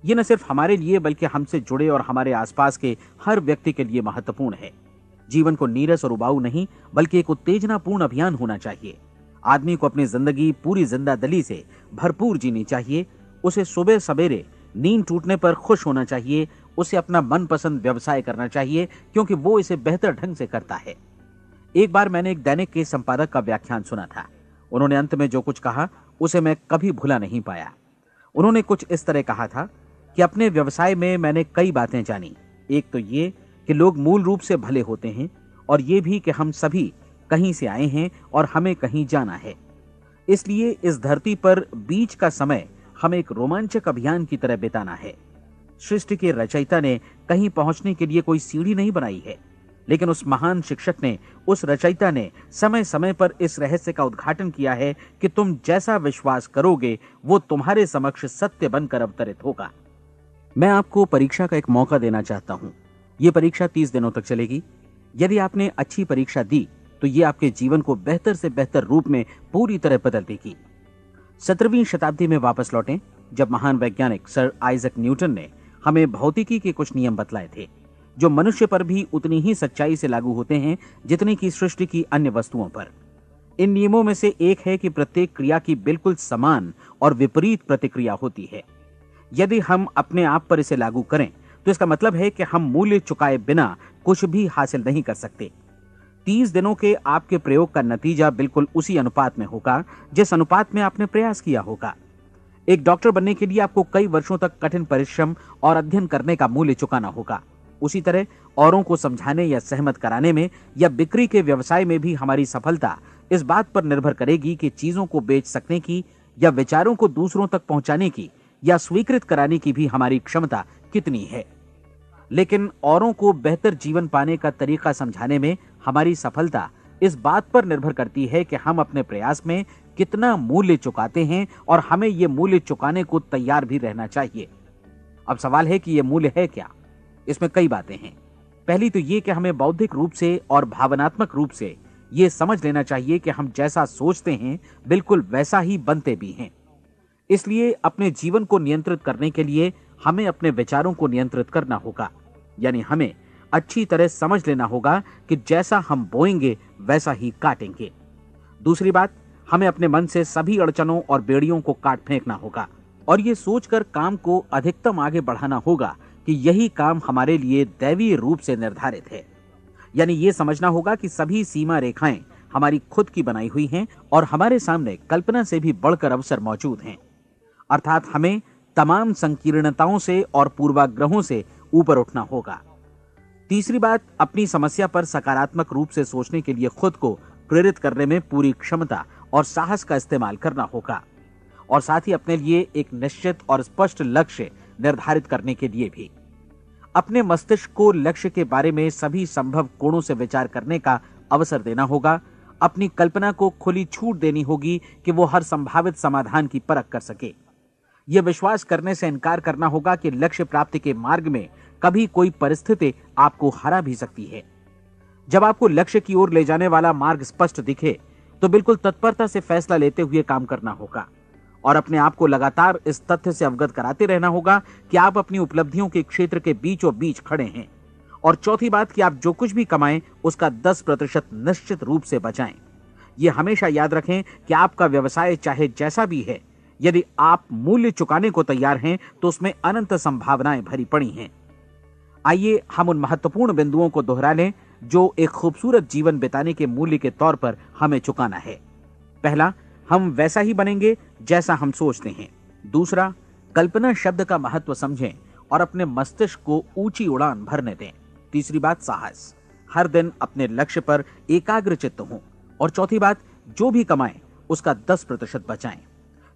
ये न सिर्फ हमारे लिए बल्कि हमसे जुड़े और हमारे आसपास के हर व्यक्ति के लिए महत्वपूर्ण है। जीवन को नीरस और उबाऊ नहीं बल्कि एक उत्तेजनापूर्ण अभियान होना चाहिए। आदमी को अपनी जिंदगी पूरी जिंदादिली से भरपूर जीनी चाहिए। उसे सुबह सवेरे नींद टूटने पर खुश होना चाहिए। उसे अपना मनपसंद व्यवसाय करना चाहिए क्योंकि वो इसे बेहतर ढंग से करता है। एक बार मैंने एक दैनिक के संपादक का व्याख्यान सुना था। उन्होंने अंत में जो कुछ कहा उसे मैं कभी भुला नहीं पाया। उन्होंने कुछ इस तरह कहा था कि अपने व्यवसाय में मैंने कई बातें जानी। एक तो ये कि लोग मूल रूप से भले होते हैं और ये भी कि हम सभी कहीं से आए हैं और हमें कहीं जाना है। इसलिए इस धरती पर बीच का समय हमें एक रोमांचक अभियान की तरह बिताना है। सृष्टि के रचयिता ने कहीं पहुंचने के लिए कोई सीढ़ी नहीं बनाई है, लेकिन उस महान शिक्षक ने, उस रचयिता ने समय समय पर इस रहस्य का उद्घाटन किया है कि तुम जैसा विश्वास करोगे वो तुम्हारे समक्ष सत्य बनकर अवतरित होगा। मैं आपको परीक्षा का एक मौका देना चाहता हूं। यह परीक्षा 30 दिनों तक चलेगी। यदि आपने अच्छी परीक्षा दी तो ये आपके जीवन को बेहतर से बेहतर रूप में पूरी तरह बदल देगी। 17वीं शताब्दी में वापस लौटें, जब महान वैज्ञानिक सर आइजक न्यूटन ने हमें भौतिकी के कुछ नियम बतलाए थे, जो मनुष्य पर भी उतनी ही सच्चाई से लागू होते हैं जितनी की सृष्टि की अन्य वस्तुओं पर। इन नियमों में से एक है कि प्रत्येक क्रिया की बिल्कुल समान और विपरीत प्रतिक्रिया होती है। यदि हम अपने आप पर इसे लागू करें तो इसका मतलब है कि हम मूल्य चुकाए बिना कुछ भी हासिल नहीं कर सकते। 30 दिनों के आपके प्रयोग का नतीजा बिल्कुल उसी अनुपात में होगा जिस अनुपात में आपने प्रयास किया होगा। एक डॉक्टर बनने के लिए आपको कई वर्षों तक कठिन परिश्रम और अध्ययन करने का मूल्य चुकाना होगा। उसी तरह औरों को समझाने या सहमत कराने में या बिक्री के व्यवसाय में भी हमारी सफलता इस बात पर निर्भर करेगी कि चीजों को बेच सकने की या विचारों को दूसरों तक पहुंचाने की या स्वीकृत कराने की भी हमारी क्षमता कितनी है। लेकिन औरों को बेहतर जीवन पाने का तरीका समझाने में हमारी सफलता इस बात पर निर्भर करती है कि हम अपने प्रयास में कितना मूल्य चुकाते हैं और हमें यह मूल्य चुकाने को तैयार भी रहना चाहिए। अब सवाल है कि यह मूल्य है क्या? इसमें कई बातें हैं। पहली तो यह कि हमें बौद्धिक रूप से और भावनात्मक रूप से यह समझ लेना चाहिए कि हम जैसा सोचते हैं बिल्कुल वैसा ही बनते भी हैं। इसलिए अपने जीवन को नियंत्रित करने के लिए हमें अपने विचारों को नियंत्रित करना होगा। यानी हमें अच्छी तरह समझ लेना होगा कि जैसा हम बोएंगे वैसा ही काटेंगे। दूसरी बात, हमें अपने मन से सभी अड़चनों और बेड़ियों को काट फेंकना होगा और ये सोचकर काम को अधिकतम आगे बढ़ाना होगा कि यही काम हमारे लिए दैवीय रूप से निर्धारित है। यानी ये समझना होगा कि सभी सीमा रेखाएं हमारी खुद की बनाई हुई हैं और हमारे सामने कल्पना से भी बढ़कर अवसर मौजूद हैं। अर्थात हमें तमाम संकीर्णताओं से और पूर्वाग्रहों से ऊपर उठना होगा। तीसरी बात, अपनी समस्या पर सकारात्मक रूप से सोचने के लिए खुद को प्रेरित करने में पूरी क्षमता और साहस का इस्तेमाल करना होगा और साथ ही अपने लिए एक निश्चित और स्पष्ट लक्ष्य निर्धारित करने के लिए भी। अपने मस्तिष्क को लक्ष्य के बारे में सभी संभव कोणों से विचार करने का अवसर देना होगा। अपनी कल्पना को खुली छूट देनी होगी कि वो हर संभावित समाधान की परख कर सके। यह विश्वास करने से इनकार करना होगा कि लक्ष्य प्राप्ति के मार्ग में कभी कोई परिस्थिति आपको हरा भी सकती है। जब आपको लक्ष्य की ओर ले जाने वाला मार्ग स्पष्ट दिखे तो बिल्कुल तत्परता से फैसला लेते हुए काम करना होगा और अपने आप को लगातार इस तथ्य से अवगत कराते रहना होगा कि आप अपनी उपलब्धियों के क्षेत्र के बीचों बीच खड़े हैं। और चौथी बात कि आप जो कुछ भी कमाएं उसका 10% निश्चित रूप से बचाएं। यह हमेशा याद रखें कि आपका व्यवसाय चाहे जैसा भी है, यदि आप मूल्य चुकाने को तैयार हैं तो उसमें अनंत संभावनाएं भरी पड़ी हैं। आइए हम उन महत्वपूर्ण बिंदुओं को दोहरा लें जो एक खूबसूरत जीवन बिताने के मूल्य के तौर पर हमें चुकाना है। पहला, हम वैसा ही बनेंगे जैसा हम सोचते हैं। दूसरा, कल्पना शब्द का महत्व समझें और अपने मस्तिष्क को ऊंची उड़ान भरने दें। तीसरी बात, साहस, हर दिन अपने लक्ष्य पर एकाग्र चित्त हों। और चौथी बात, जो भी कमाएं उसका 10% बचाएं।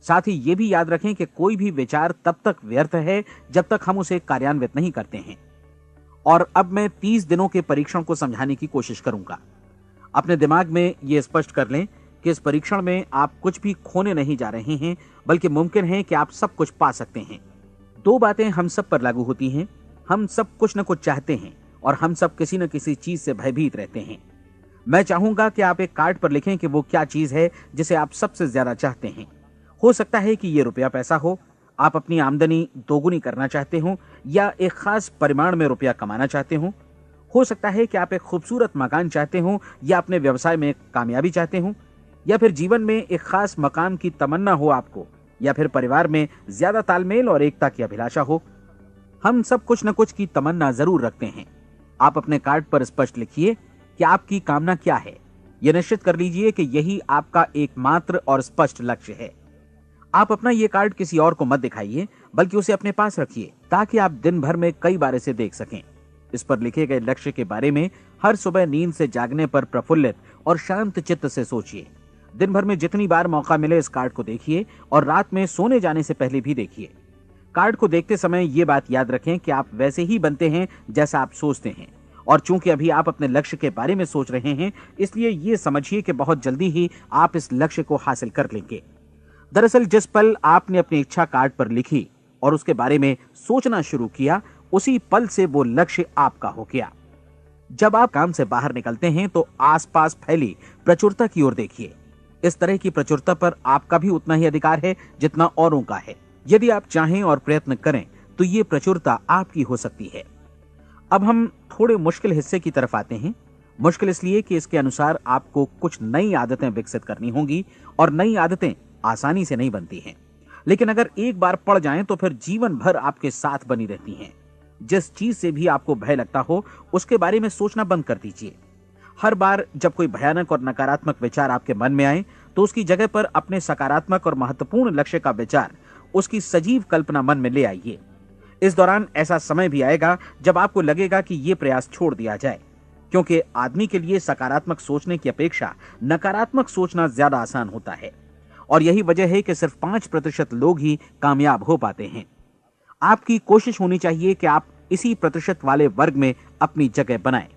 साथ ही ये भी याद रखें कि कोई भी विचार तब तक व्यर्थ है जब तक हम उसे कार्यान्वित नहीं करते हैं। और अब मैं 30 दिनों के परीक्षण को समझाने की कोशिश करूंगा। अपने दिमाग में यह स्पष्ट कर लें कि इस परीक्षण में आप कुछ भी खोने नहीं जा रहे हैं, बल्कि मुमकिन है कि आप सब कुछ पा सकते हैं। 2 बातें हम सब पर लागू होती हैं। हम सब कुछ न कुछ चाहते हैं और हम सब किसी न किसी चीज से भयभीत रहते हैं। मैं चाहूंगा कि आप एक कार्ड पर लिखें कि वो क्या चीज है जिसे आप सबसे ज्यादा चाहते हैं। हो सकता है कि ये रुपया पैसा हो, आप अपनी आमदनी दोगुनी करना चाहते हो, या एक खास परिमाण में रुपया कमाना चाहते हो सकता है कि आप एक खूबसूरत मकान चाहते हो, या अपने व्यवसाय में कामयाबी चाहते हो, या फिर जीवन में एक खास मकाम की तमन्ना हो आपको, या फिर परिवार में ज्यादा तालमेल और एकता की अभिलाषा हो। हम सब कुछ न कुछ की तमन्ना जरूर रखते हैं। आप अपने कार्ड पर स्पष्ट लिखिए कि आपकी कामना क्या है। यह निश्चित कर लीजिए कि यही आपका एकमात्र और स्पष्ट लक्ष्य है। आप अपना ये कार्ड किसी और को मत दिखाइए, बल्कि उसे अपने पास रखिए ताकि आप दिन भर में कई बार इसे देख सकें। इस पर लिखे गए लक्ष्य के बारे में हर सुबह नींद से जागने पर प्रफुल्लित और शांत चित्त से सोचिए। दिन भर में जितनी बार मौका मिले इस कार्ड को देखिए और रात में सोने जाने से पहले भी देखिए। कार्ड को देखते समय ये बात याद रखें कि आप वैसे ही बनते हैं जैसा आप सोचते हैं। और चूंकि अभी आप अपने लक्ष्य के बारे में सोच रहे हैं, इसलिए ये समझिए कि बहुत जल्दी ही आप इस लक्ष्य को हासिल कर लेंगे। दरअसल जिस पल आपने अपनी इच्छा कार्ड पर लिखी और उसके बारे में सोचना शुरू किया, उसी पल से वो लक्ष्य आपका हो गया। जब आप काम से बाहर निकलते हैं तो आसपास फैली प्रचुरता की ओर देखिए। इस तरह की प्रचुरता पर आपका भी उतना ही अधिकार है जितना औरों का है। यदि आप चाहें और प्रयत्न करें तो ये प्रचुरता आपकी हो सकती है। अब हम थोड़े मुश्किल हिस्से की तरफ आते हैं। मुश्किल इसलिए कि इसके अनुसार आपको कुछ नई आदतें विकसित करनी होंगी और नई आदतें आसानी से नहीं बनती हैं, लेकिन अगर एक बार पड़ जाएं तो फिर जीवन भर आपके साथ बनी रहती हैं। जिस चीज से भी आपको भय लगता हो उसके बारे में सोचना बंद कर दीजिए। हर बार जब कोई भयानक और नकारात्मक विचार आपके मन में आए तो उसकी जगह पर अपने सकारात्मक और महत्वपूर्ण लक्ष्य का विचार, उसकी सजीव कल्पना मन में ले आइए। इस दौरान ऐसा समय भी आएगा जब आपको लगेगा कि ये प्रयास छोड़ दिया जाए, क्योंकि आदमी के लिए सकारात्मक सोचने की अपेक्षा नकारात्मक सोचना ज्यादा आसान होता है। और यही वजह है कि सिर्फ 5% लोग ही कामयाब हो पाते हैं। आपकी कोशिश होनी चाहिए कि आप इसी प्रतिशत वाले वर्ग में अपनी जगह बनाएं।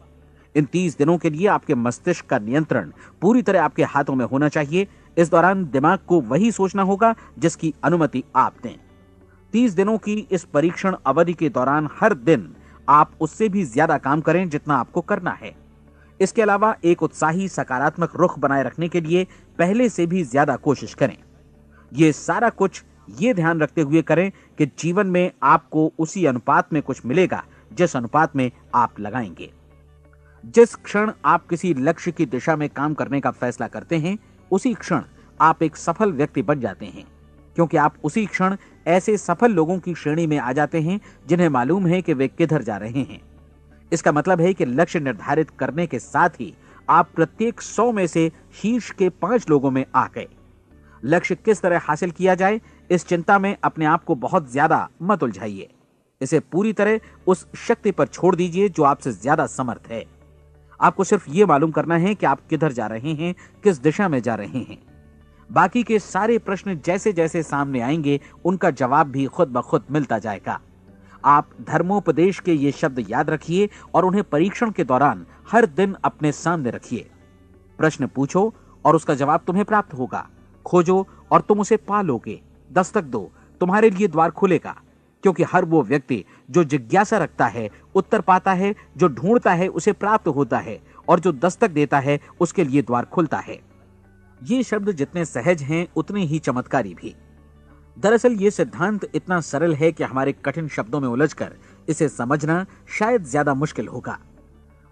इन 30 दिनों के लिए आपके मस्तिष्क का नियंत्रण पूरी तरह आपके हाथों में होना चाहिए। इस दौरान दिमाग को वही सोचना होगा जिसकी अनुमति आप दें। 30 दिनों की इस परीक्षण अवधि के दौरान हर दिन आप उससे भी ज्यादा काम करें जितना आपको करना है। इसके अलावा एक उत्साही सकारात्मक रुख बनाए रखने के लिए पहले से भी ज्यादा कोशिश करें। ये सारा कुछ ये ध्यान रखते हुए करें कि जीवन में आपको उसी अनुपात में कुछ मिलेगा जिस अनुपात में आप लगाएंगे। जिस क्षण आप किसी लक्ष्य की दिशा में काम करने का फैसला करते हैं, उसी क्षण आप एक सफल व्यक्ति बन जाते हैं, क्योंकि आप उसी क्षण ऐसे सफल लोगों की श्रेणी में आ जाते हैं जिन्हें मालूम है कि वे किधर जा रहे हैं। इसका मतलब है कि लक्ष्य निर्धारित करने के साथ ही आप प्रत्येक 100 में से शीर्ष के 5 लोगों में आ गए। लक्ष्य किस तरह हासिल किया जाए, इस चिंता में अपने आप को बहुत ज्यादा मत उलझाइए। इसे पूरी तरह उस शक्ति पर छोड़ दीजिए जो आपसे ज्यादा समर्थ है। आपको सिर्फ ये मालूम करना है कि आप किधर जा रहे हैं, किस दिशा में जा रहे हैं। बाकी के सारे प्रश्न जैसे जैसे सामने आएंगे उनका जवाब भी खुद ब खुद मिलता जाएगा। आप धर्मोपदेश के ये शब्द याद रखिए और उन्हें परीक्षण के दौरान हर दिन अपने सामने रखिए। प्रश्न पूछो और उसका जवाब तुम्हें प्राप्त होगा। खोजो और तुम उसे पा लोगे। दस्तक दो, तुम्हारे लिए द्वार खुलेगा, क्योंकि हर वो व्यक्ति जो जिज्ञासा रखता है उत्तर पाता है, जो ढूंढता है उसे प्राप्त होता है, और जो दस्तक देता है उसके लिए द्वार खुलता है। ये शब्द जितने सहज हैं उतने ही चमत्कारी भी। दरअसल ये सिद्धांत इतना सरल है कि हमारे कठिन शब्दों में उलझकर इसे समझना शायद ज्यादा मुश्किल होगा।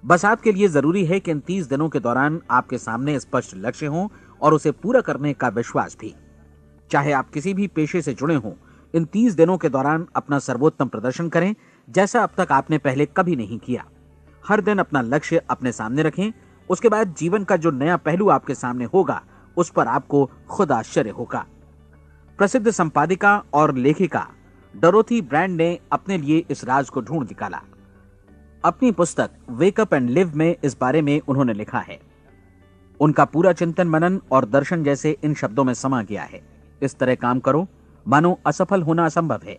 बस आपके लिए जरूरी है कि इन 30 दिनों के दौरान आपके सामने स्पष्ट लक्ष्य हो और उसे पूरा करने का विश्वास भी। चाहे आप किसी भी पेशे से जुड़े हों, इन 30 दिनों के दौरान अपना सर्वोत्तम प्रदर्शन करें, जैसा अब तक आपने पहले कभी नहीं किया। हर दिन अपना लक्ष्य अपने सामने रखें। उसके बाद जीवन का जो नया पहलू आपके सामने होगा उस पर आपको खुद आश्चर्य होगा। प्रसिद्ध संपादिका और लेखिका डोरोथी ब्रैंड ने अपने लिए इस राज को ढूंढ निकाला। अपनी पुस्तक वेक अप एंड लिव में इस बारे में उन्होंने लिखा है। उनका पूरा चिंतन मनन और दर्शन जैसे इन शब्दों में समा गया है। इस तरह काम करो मानो असफल होना असंभव है।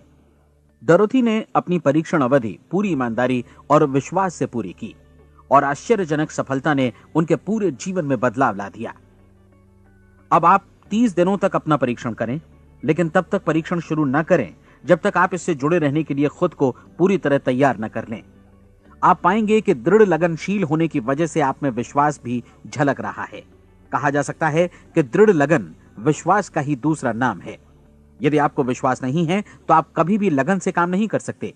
डोरोथी ने अपनी परीक्षण अवधि पूरी ईमानदारी और विश्वास से पूरी की और आश्चर्यजनक सफलता ने उनके पूरे जीवन में बदलाव ला दिया। अब आप 30 दिनों तक अपना परीक्षण करें, लेकिन तब तक परीक्षण शुरू न करें जब तक आप इससे जुड़े रहने के लिए खुद को पूरी तरह तैयार न कर लें। आप पाएंगे कि दृढ़ लगनशील होने की वजह से आप में विश्वास भी झलक रहा है। कहा जा सकता है कि दृढ़ लगन विश्वास का ही दूसरा नाम है। यदि आपको विश्वास नहीं है तो आप कभी भी लगन से काम नहीं कर सकते।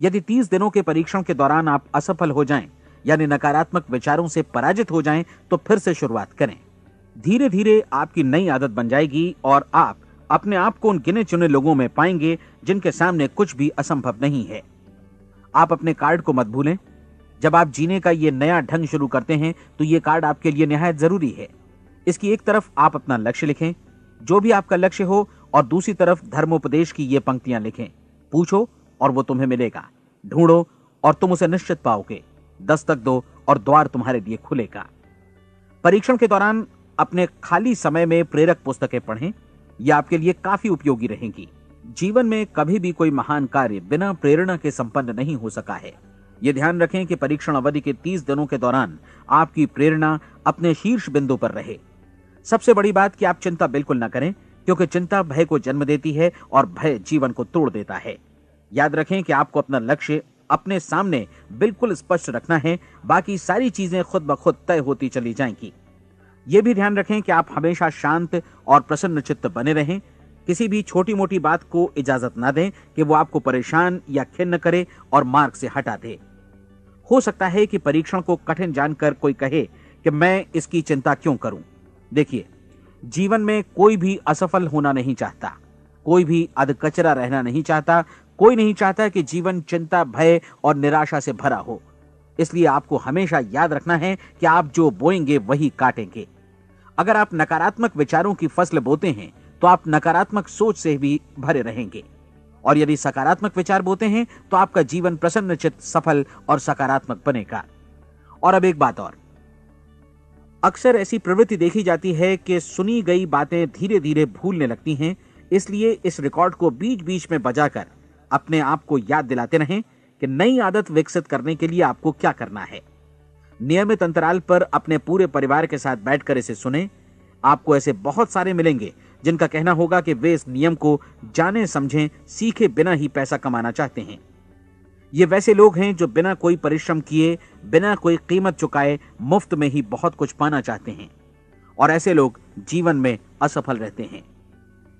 यदि 30 दिनों के परीक्षण के दौरान आप असफल हो जाएं, यानी नकारात्मक विचारों से पराजित हो जाएं, तो फिर से शुरुआत करें। धीरे धीरे आपकी नई आदत बन जाएगी और आप अपने आप को उन गिने चुने लोगों में पाएंगे जिनके सामने कुछ भी असंभव नहीं है। आप अपने कार्ड को मत भूलें। जब आप जीने का ये नया ढंग शुरू करते हैं तो ये कार्ड आपके लिए निहायत जरूरी है। इसकी एक तरफ आप अपना लक्ष्य लिखें, जो भी आपका लक्ष्य हो, और दूसरी तरफ धर्मोपदेश की ये पंक्तियां लिखें। पूछो और वो तुम्हें मिलेगा, ढूंढो और तुम उसे निश्चित पाओगे, दस्तक दो और द्वार तुम्हारे लिए खुलेगा। परीक्षण के दौरान अपने खाली समय में प्रेरक पुस्तकें पढ़ें। यह आपके लिए काफी उपयोगी रहेंगी। जीवन में कभी भी कोई महान कार्य बिना प्रेरणा के संपन्न नहीं हो सका है। यह ध्यान रखें कि परीक्षण अवधि के 30 दिनों के दौरान आपकी प्रेरणा अपने शीर्ष बिंदु पर रहे। सबसे बड़ी बात कि आप चिंता बिल्कुल न करें, क्योंकि चिंता भय को जन्म देती है और भय जीवन को तोड़ देता है। याद रखें कि आपको अपना लक्ष्य अपने सामने बिल्कुल स्पष्ट रखना है, बाकी सारी चीजें खुद ब खुद तय होती चली जाएंगी। यह भी ध्यान रखें कि आप हमेशा शांत और प्रसन्न चित्त बने रहें। किसी भी छोटी मोटी बात को इजाजत ना दें कि वो आपको परेशान या खिन्न करे और मार्ग से हटा दे। हो सकता है कि परीक्षण को कठिन जानकर कोई कहे कि मैं इसकी चिंता क्यों करूं। देखिए, जीवन में कोई भी असफल होना नहीं चाहता, कोई भी अधकचरा रहना नहीं चाहता, कोई नहीं चाहता कि जीवन चिंता, भय और निराशा से भरा हो। इसलिए आपको हमेशा याद रखना है कि आप जो बोएंगे वही काटेंगे। अगर आप नकारात्मक विचारों की फसल बोते हैं तो आप नकारात्मक सोच से भी भरे रहेंगे, और यदि सकारात्मक विचार बोते हैं तो आपका जीवन प्रसन्नचित्त, सफल और सकारात्मक बनेगा। और अब एक बात और, अक्सर ऐसी प्रवृत्ति देखी जाती है कि सुनी गई बातें धीरे धीरे भूलने लगती हैं। इसलिए इस रिकॉर्ड को बीच बीच में बजाकर अपने आप को याद दिलाते रहें कि नई आदत विकसित करने के लिए आपको क्या करना है। नियमित अंतराल पर अपने पूरे परिवार के साथ बैठकर इसे सुनें। आपको ऐसे बहुत सारे मिलेंगे जिनका कहना होगा कि वे इस नियम को जाने समझें सीखे बिना ही पैसा कमाना चाहते हैं। ये वैसे लोग हैं जो बिना कोई परिश्रम किए, बिना कोई कीमत चुकाए मुफ्त में ही बहुत कुछ पाना चाहते हैं, और ऐसे लोग जीवन में असफल रहते हैं।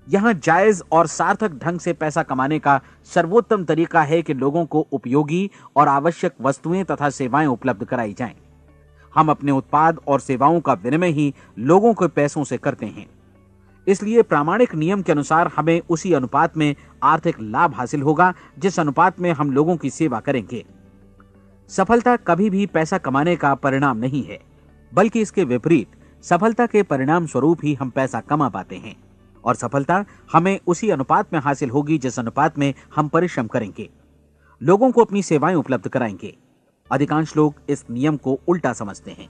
यहां जायज और सार्थक ढंग से पैसा कमाने का सर्वोत्तम तरीका है कि लोगों को उपयोगी और आवश्यक वस्तुएं तथा सेवाएं उपलब्ध कराई जाएं। हम अपने उत्पाद और सेवाओं का विनिमय ही लोगों के पैसों से करते हैं। इसलिए प्रामाणिक नियम के अनुसार हमें उसी अनुपात में आर्थिक लाभ हासिल होगा जिस अनुपात में हम लोगों की सेवा करेंगे। सफलता कभी भी पैसा कमाने का परिणाम नहीं है, बल्कि इसके विपरीत सफलता के परिणाम स्वरूप ही हम पैसा कमा पाते हैं, और सफलता हमें उसी अनुपात में हासिल होगी जिस अनुपात में हम परिश्रम करेंगे, लोगों को अपनी सेवाएं उपलब्ध कराएंगे। अधिकांश लोग इस नियम को उल्टा समझते हैं।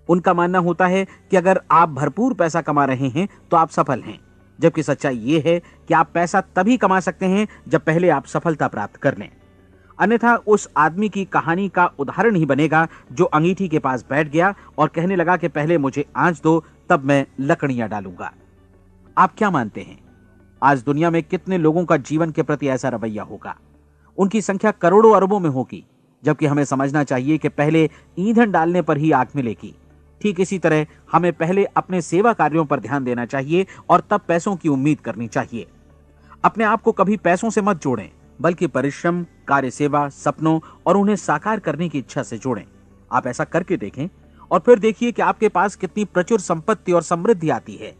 उनका मानना होता है कि अगर आप भरपूर पैसा कमा रहे हैं तो आप सफल हैं, जबकि सच्चाई ये है कि आप पैसा तभी कमा सकते हैं जब पहले आप सफलता प्राप्त कर लें। अन्यथा उस आदमी की कहानी का उदाहरण ही बनेगा जो अंगीठी के पास बैठ गया और कहने लगा कि पहले मुझे आंच दो, तब मैं लकड़ियां डालूंगा। आप क्या मानते हैं, आज दुनिया में कितने लोगों का जीवन के प्रति ऐसा रवैया होगा? उनकी संख्या करोड़ों अरबों में होगी, जबकि हमें समझना चाहिए कि पहले ईंधन डालने पर ही आग मिलेगी। ठीक इसी तरह हमें पहले अपने सेवा कार्यों पर ध्यान देना चाहिए और तब पैसों की उम्मीद करनी चाहिए। अपने आप को कभी पैसों से मत जोड़ें, बल्कि परिश्रम, कार्य सेवा, सपनों और उन्हें साकार करने की इच्छा से जोड़ें। आप ऐसा करके देखें और फिर देखिए कि आपके पास कितनी प्रचुर संपत्ति और समृद्धि आती है।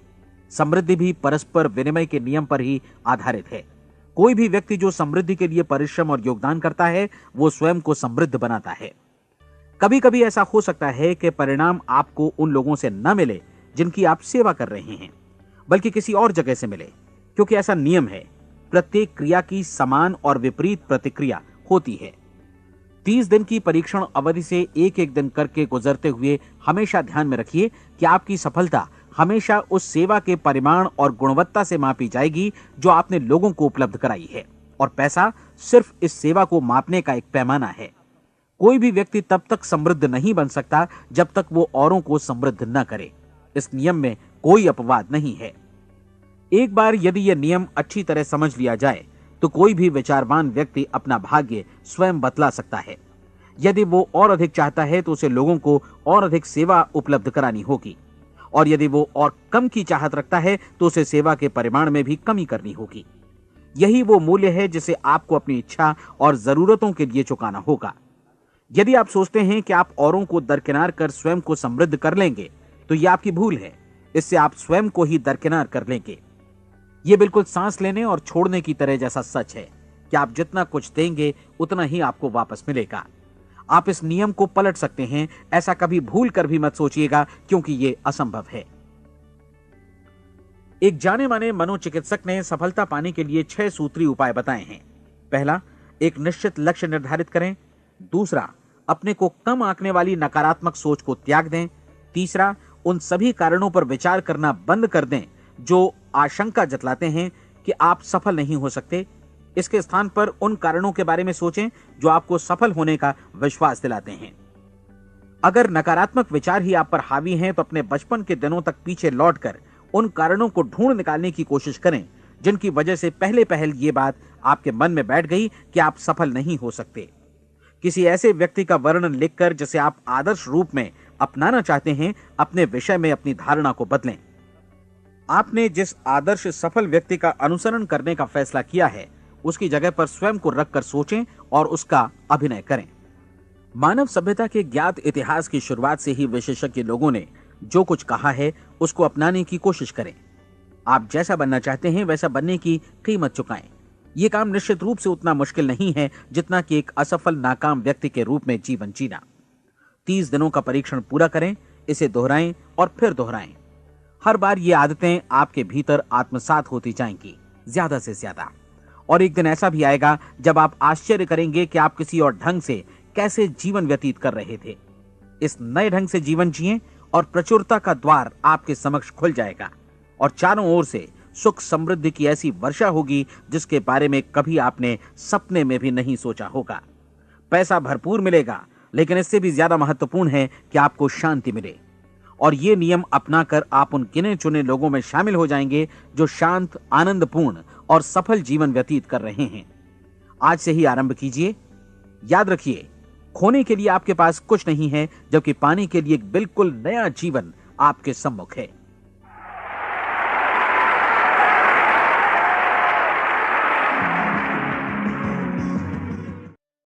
समृद्धि भी परस्पर विनिमय के नियम पर ही आधारित है। कोई भी व्यक्ति जो समृद्धि के लिए परिश्रम और योगदान करता है, वो स्वयं को समृद्ध बनाता है। कभी कभी ऐसा हो सकता है कि परिणाम आपको उन लोगों से न मिले जिनकी आप सेवा कर रहे हैं, बल्कि किसी और जगह से मिले, क्योंकि ऐसा नियम है, प्रत्येक क्रिया की समान और विपरीत प्रतिक्रिया होती है। 30 दिन की परीक्षण अवधि से एक एक दिन करके गुजरते हुए हमेशा ध्यान में रखिए कि आपकी सफलता हमेशा उस सेवा के परिमाण और गुणवत्ता से मापी जाएगी जो आपने लोगों को उपलब्ध कराई है, और पैसा सिर्फ इस सेवा को मापने का एक पैमाना है। कोई भी व्यक्ति तब तक समृद्ध नहीं बन सकता जब तक वो औरों को समृद्ध न करे। इस नियम में कोई अपवाद नहीं है। एक बार यदि यह नियम अच्छी तरह समझ लिया जाए तो कोई भी विचारवान व्यक्ति अपना भाग्य स्वयं बतला सकता है। यदि वो और अधिक चाहता है तो उसे लोगों को और अधिक सेवा उपलब्ध करानी होगी, और यदि वो और कम की चाहत रखता है तो उसे सेवा के परिमाण में भी कमी करनी होगी। यही वो मूल्य है जिसे आपको अपनी इच्छा और जरूरतों के लिए चुकाना होगा। यदि आप सोचते हैं कि आप औरों को दरकिनार कर स्वयं को समृद्ध कर लेंगे तो यह आपकी भूल है। इससे आप स्वयं को ही दरकिनार कर लेंगे। यह बिल्कुल सांस लेने और छोड़ने की तरह जैसा सच है कि आप जितना कुछ देंगे उतना ही आपको वापस मिलेगा। आप इस नियम को पलट सकते हैं, ऐसा कभी भूल कर भी मत सोचिएगा, क्योंकि यह असंभव है। एक जाने माने मनोचिकित्सक ने सफलता पाने के लिए 6 सूत्री उपाय बताए हैं। पहला, एक निश्चित लक्ष्य निर्धारित करें। दूसरा, अपने को कम आंकने वाली नकारात्मक सोच को त्याग दें। तीसरा, उन सभी कारणों पर विचार करना बंद कर दें जो आशंका जतलाते हैं कि आप सफल नहीं हो सकते। इसके स्थान पर उन कारणों के बारे में सोचें जो आपको सफल होने का विश्वास दिलाते हैं। अगर नकारात्मक विचार ही आप पर हावी हैं तो अपने बचपन के दिनों तक पीछे लौटकर उन कारणों को ढूंढ निकालने की कोशिश करें जिनकी वजह से पहले पहल ये बात आपके मन में बैठ गई कि आप सफल नहीं हो सकते। किसी ऐसे व्यक्ति का वर्णन लिखकर जिसे आप आदर्श रूप में अपनाना चाहते हैं, अपने विषय में अपनी धारणा को बदलें। आपने जिस आदर्श सफल व्यक्ति का अनुसरण करने का फैसला किया है उसकी जगह पर स्वयं को रखकर सोचें और उसका अभिनय करें। मानव सभ्यता के ज्ञात इतिहास की शुरुआत से ही विशेषज्ञ लोगों ने जो कुछ कहा है उसको अपनाने की कोशिश करें। आप जैसा बनना चाहते हैं वैसा बनने की कीमत चुकाएं। यह काम निश्चित रूप से उतना मुश्किल नहीं है जितना कि एक असफल नाकाम व्यक्ति के रूप में जीवन जीना। 30 दिनों का परीक्षण पूरा करें, इसे दोहराएं और फिर दोहराएं। हर बार ये आदतें आपके भीतर आत्मसात होती जाएंगी, ज्यादा से ज्यादा। और एक दिन ऐसा भी आएगा जब आप आश्चर्य करेंगे कि आप किसी और ढंग से कैसे जीवन व्यतीत कर रहे थे। इस नए ढंग से जीवन जिएं और प्रचुरता का द्वार आपके समक्ष खुल जाएगा और चारों ओर से सुख समृद्धि की ऐसी वर्षा होगी जिसके बारे में कभी आपने सपने में भी नहीं सोचा होगा। पैसा भरपूर मिलेगा, लेकिन इससे भी ज्यादा महत्वपूर्ण है कि आपको शांति मिले। और ये नियम अपनाकर आप उन गिने चुने लोगों में शामिल हो जाएंगे जो शांत, आनंदपूर्ण और सफल जीवन व्यतीत कर रहे हैं। आज से ही आरंभ कीजिए। याद रखिए, खोने के लिए आपके पास कुछ नहीं है, जबकि पाने के लिए एक बिल्कुल नया जीवन आपके सम्मुख है।